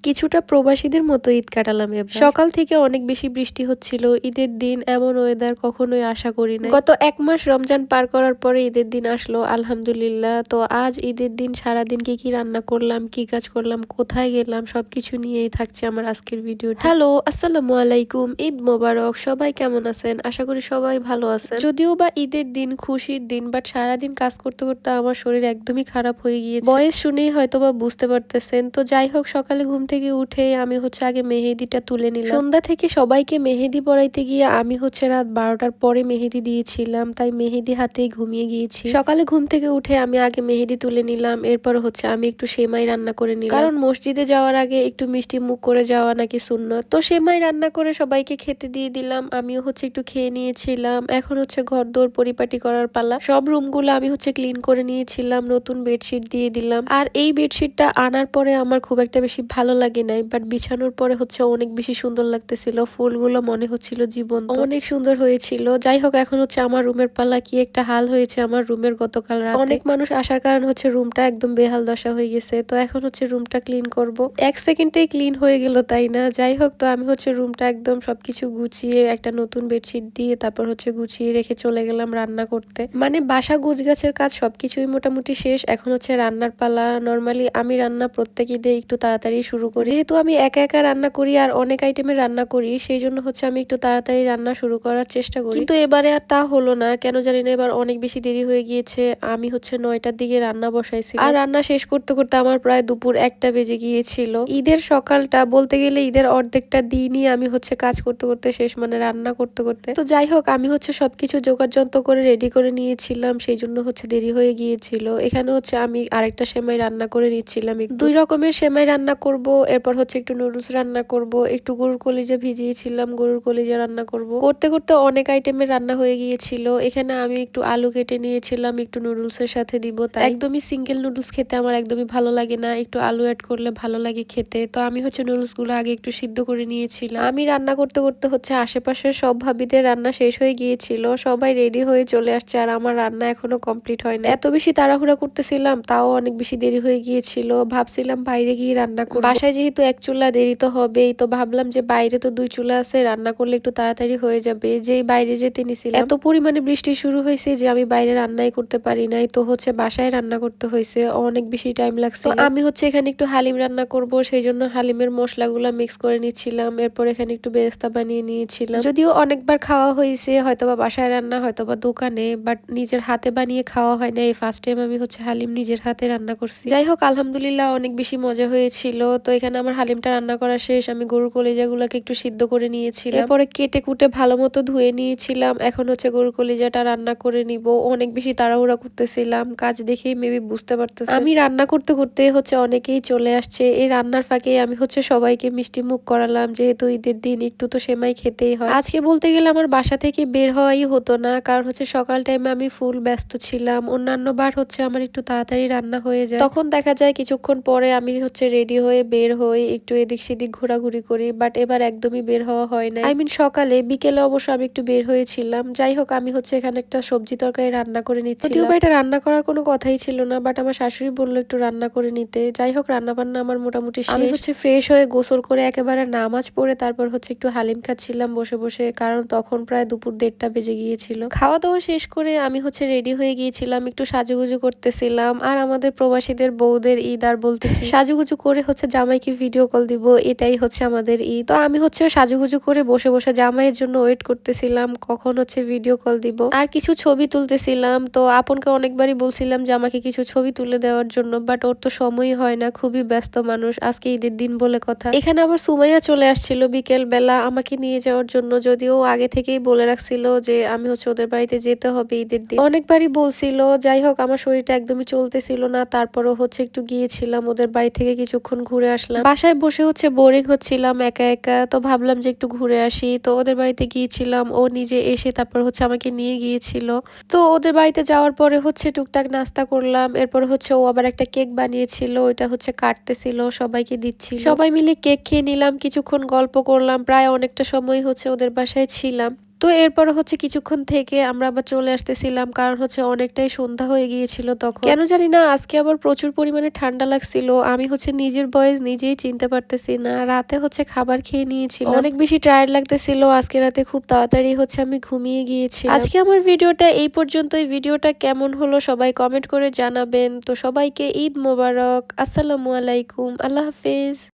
কিছুটা প্রবাসীদের মতো ঈদ কাটালাম এবার। সকাল থেকে অনেক বেশি বৃষ্টি হচ্ছিল। ঈদের দিন এমন ওয়েদার কখনোই আশা করি নাই। গত ১ মাস রমজান পার করার পরে ঈদের দিন আসলো আলহামদুলিল্লাহ। তো আজ ঈদের দিন সারাদিন কি রান্না করলাম, কি কাজ করলাম, কোথায় গেলাম সবকিছু নিয়েই থাকছে আমার আজকের ভিডিওটি। হ্যালো, আসসালামু আলাইকুম। ঈদ মোবারক। সবাই কেমন আছেন? আশা করি সবাই ভালো আছেন। যদিও বা ঈদের দিন, খুশির দিন, বাট সারাদিন কাজ করতে করতে আমার শরীর একদমই খারাপ হয়ে গিয়েছে। ভয়েস শুনেই হয়তোবা বুঝতে পারতেছেন। তো যাই হোক, সকালে ঘুম থেকে উঠে আমি হচ্ছে আগে মেহেদিটা তুলে নিলাম। সন্ধ্যা থেকে সবাইকে মেহেদি পরাইতে গিয়ে আমি হচ্ছে রাত ১২টার পরে মেহেদি দিয়েছিলাম, তাই মেহেদি হাতেই ঘুমিয়ে গিয়েছি। সকালে ঘুম থেকে উঠে আমি আগে মেহেদি তুলে নিলাম, এরপর হচ্ছে আমি একটু সেমাই রান্না করে নিলাম, কারণ মসজিদে যাওয়ার আগে একটু মিষ্টি মুখ করে যাওয়া নাকি সুন্নত। তো সেমাই রান্না করে সবাইকে খেতে দিয়ে দিলাম, আমিও হচ্ছে একটু খেয়ে নিয়েছিলাম। এখন হচ্ছে ঘর দোর পরিপাটি করার পালা। সব রুমগুলো আমি হচ্ছে ক্লিন করে নিয়েছিলাম, নতুন বেডশিট দিয়ে দিলাম। আর এই বেডশিটটা আনার পরে আমার খুব একটা বেশি ভালো লাগে নাই, বাট বিছানোর পরে হচ্ছে অনেক বেশি সুন্দর লাগতেছিল। ফুলগুলো মনে হচ্ছিল জীবন্ত, অনেক সুন্দর হয়েছিল। যাই হোক, এখন হচ্ছে আমার রুমের পালা। কি একটা হাল হয়েছে আমার রুমের গতকাল রাতে। অনেক মানুষ আসার কারণ হচ্ছে রুমটা একদম বেহাল দশা হয়ে গেছে। তো এখন হচ্ছে রুমটা ক্লিন করব। ১ সেকেন্ডেই ক্লিন হয়ে গেল, তাই না? যাই হোক, তো আমি হচ্ছে রুমটা একদম সবকিছু গুছিয়ে একটা নতুন বেডশিট দিয়ে তারপর হচ্ছে গুছিয়ে রেখে চলে গেলাম রান্না করতে। মানে বাসা গোছগাছের কাজ সবকিছুই মোটামুটি শেষ। এখন হচ্ছে রান্নার পালা। নরমালি আমি রান্না প্রত্যেক ঈদে একটু তাড়াতাড়ি শুরু করি, যেহেতু আমি একা একা রান্না করি আর অনেক আইটেমের রান্না করি, সেই জন্য হচ্ছে আমি একটু তাড়াতাড়ি রান্না শুরু করার চেষ্টা করি। কিন্তু এবারে আর তা হলো না, কেন জানি না, এবার অনেক বেশি দেরি হয়ে গিয়েছে। আমি হচ্ছে ৯টার দিকে রান্না বসাইছি, আর রান্না শেষ করতে করতে আমার প্রায় দুপুর ১টা বেজে গিয়েছিল। ঈদের সকালটা বলতে গেলে ঈদের অর্ধেকটা দিনই আমি হচ্ছে কাজ করতে করতে শেষ, মানে রান্না করতে করতে। তো যাই হোক, আমি হচ্ছে সবকিছু জোগাড়যন্ত্র করে রেডি করে নিয়েছিলাম, সেই জন্য হচ্ছে দেরি হয়ে গিয়েছিল। এখানে হচ্ছে আমি আরেকটা সেমাই রান্না করে নিচ্ছিলাম। ২ রকমের সেমাই রান্না করব, এরপর হচ্ছে একটু নুডলস রান্না করব, একটু গরুর কলিজা ভিজিয়েছিলাম, গরুর কলিজা রান্না করব। করতে করতে অনেক আইটেমের রান্না হয়ে গিয়েছিল। এখানে আমি একটু আলু কেটে নিয়েছিলাম একটু নুডলসের সাথে দিব, তাই একদমই সিঙ্গেল নুডলস খেতে আমার একদমই ভালো লাগে না, একটু আলু অ্যাড করলে ভালো লাগে খেতে। তো আমি হচ্ছে নুডলস গুলো আগে একটু সিদ্ধ করে নিয়েছিলাম। আমি রান্না করতে করতে হচ্ছে আশেপাশের সব ভাবিদের রান্না শেষ হয়ে গিয়েছিল, সবাই রেডি হয়ে চলে আসছে, আর আমার রান্না এখনো কমপ্লিট হয় না। এত বেশি তাড়াহুড়া করতেছিলাম, তাও অনেক বেশি দেরি হয়ে গিয়েছিল। ভাবছিলাম বাইরে গিয়ে রান্না করব, বাসায় যেহেতু এক চুলা, দেরি তো হবেই। তো ভাবলাম যে বাইরে তো ২ চুলা আছে, রান্না করলে একটু তাড়াতাড়ি হয়ে যাবে। যেই বাইরে যেতে নিছিলাম, এত পরিমাণে বৃষ্টি শুরু হয়েছে যে আমি বাইরে রান্নাই করতে পারি নাই। তো হচ্ছে বাসায় রান্না করতে হয়েছে, অনেক বেশি টাইম লাগছে। তো আমি হচ্ছে এখানে একটু হালিম রান্না করব, সেই জন্য হালিমের মশলাগুলো মিক্স করে নিচ্ছিলাম। এরপর এখানে একটু বেরেস্তা বানিয়ে নিয়েছিলাম। যদিও অনেকবার খাওয়া হয়েছে, হয়তোবা বাসায় রান্না, হয়তোবা দোকানে, বাট নিজের হাতে বানিয়ে খাওয়া হয় না। এই ফার্স্ট টাইম আমি হচ্ছে হালিম নিজের হাতে রান্না করছি। যাই হোক, আলহামদুলিল্লাহ অনেক বেশি মজা হয়েছিল। তো এখানে আমার হালিমটা রান্না করা শেষ। আমি গরুর কলিজাগুলোকে একটু সিদ্ধ করে নিয়েছিলাম, এরপরে কেটে কুটে ভালো মতো ধুয়ে নিয়েছিলাম। এখন হচ্ছে গরুর কলিজাটা রান্না করে নিব। অনেক বেশি তাড়াহুড়া করতেছিলাম, কাজ দেখেই মেবি বুঝতে পারতেছে। আমি রান্না করতে করতে হচ্ছে অনেকেই চলে আসছে। এই রান্নার ফাঁকে আমি হচ্ছে সবাইকে মিষ্টি মুখ করালাম, যেহেতু ঈদের দিন একটু তো সেমাই খেতেই হয়। আজকে বলতে গেলে আমার বাসা থেকে বের হওয়াই হতো না, কারণ হচ্ছে সকাল টাইমে আমি ফুল ব্যস্ত ছিলাম। অন্যান্য বার হচ্ছে আমার একটু তাড়াতাড়ি রান্না হয়ে যায়, তখন দেখা যায় কিছুক্ষণ পরে আমি হচ্ছে রেডি হয়ে বের হই, একটু এদিক সেদিক ঘোরাঘুরি করি। বাট এবার একদমই বের হওয়া হয় না। আই মিন সকালে, বিকেলে অবশ্য আমি একটু বের হয়েছিলাম। যাই হোক, আমি হচ্ছে এখানে একটা সবজি তরকারি রান্না করে নিচ্ছিলাম। যদিও বা এটা রান্না করার কোনো কথাই ছিল না, বাট আমার শাশুড়ি বললো একটু রান্না করে নিতে। যাই হোক, রান্না বান্না আমার মোটামুটি শেষ। আমি হচ্ছে ফ্রেশ হয়ে গোসল করে একেবারে নামাজ পড়ে তারপর হচ্ছে একটু হালিম খাচ্ছিলাম বসে বসে, কারণ তখন প্রায় দুপুর ১:৩০ বেজে গিয়েছিল। খাওয়া দাওয়া শেষ করে আমি হচ্ছে রেডি হয়ে গিয়েছিলাম, একটু সাজুগুজু করতেছিলাম। আর আমাদের প্রবাসীদের বউদের ঈদ আর বলতে কি, সাজুগুজু করে হচ্ছে জামাইকে ভিডিও কল দিব, এটাই হচ্ছে আমাদের ঈদ। তো আমি হচ্ছে সাজুগুজু করে বসে বসে জামাইয়ের জন্য ওয়েট করতেছিলাম কখন হচ্ছে ভিডিও কল দিব, আর কিছু ছবি তুলতেছিলাম। তো আপনকে অনেকবারই বলছিলাম যে আমাকে কিছু ছবি তুলে দেওয়ার জন্য, বাট ওর তো সময়ই হয় না, খুবই ব্যস্ত মানুষ। আজকে ঈদের দিন বলে কথা। এখানে আবার সুমাইয়া চলে আসছিল বিকেল বেলা আমাকে নিয়ে যাওয়ার জন্য, যদিও আগে থেকেই বলে রাখছিল যে আমি হচ্ছে ওদের বাড়িতে যেতে হবে ঈদের দিন, অনেকবারই বলছিল। যাই হোক, আমার শরীরটা একদমই চলতেছিল না, তারপরও হচ্ছে একটু গিয়েছিলাম ওদের বাড়ি থেকে, কিছুক্ষণ ঘুরে আসলাম। বাসায় বসে হচ্ছে বোরিং হচ্ছিলাম একা একা, তো ভাবলাম যে একটু ঘুরে আসি। তো ওদের বাড়িতে গিয়েছিলাম, ও নিজে এসে তারপর হচ্ছে আমাকে নিয়ে গিয়েছিল। তো ওদের বাড়িতে যাওয়ার পরে হচ্ছে টুকটাক নাস্তা করলাম, এরপর হচ্ছে ও আবার একটা কেক বানিয়েছিল, ওইটা হচ্ছে কাটতেছিল, সবাইকে দিচ্ছিল। সবাই মিলে কেক খেয়ে নিলাম, কিছুক্ষণ গল্প করলাম, প্রায় অনেকটা সময় হচ্ছে ওদের বাসায় ছিলাম। তো এরপর হচ্ছে কিছুক্ষণ থেকে আমরা আবার চলে আসতেছিলাম, কারণ হচ্ছে অনেকটাই সন্ধ্যা হয়ে গিয়েছিল তখন। কেন জানি না আজকে আবার প্রচুর পরিমাণে ঠান্ডা লাগছিল। আমি হচ্ছে নিজের ভয়েস নিজেই চিনতে পারতেছি না। রাতে হচ্ছে খাবার খেয়ে নিয়েছিলাম, অনেক বেশি টায়ার্ড লাগতেছিল। আজকে রাতে খুব তাড়াতাড়ি হচ্ছে আমি ঘুমিয়ে গিয়েছিলাম। আজকে আমার ভিডিওটা এই পর্যন্তই। ভিডিওটা কেমন হলো সবাই কমেন্ট করে জানাবেন। তো সবাইকে ঈদ মোবারক, আসসালামু আলাইকুম, আল্লাহ হাফেজ।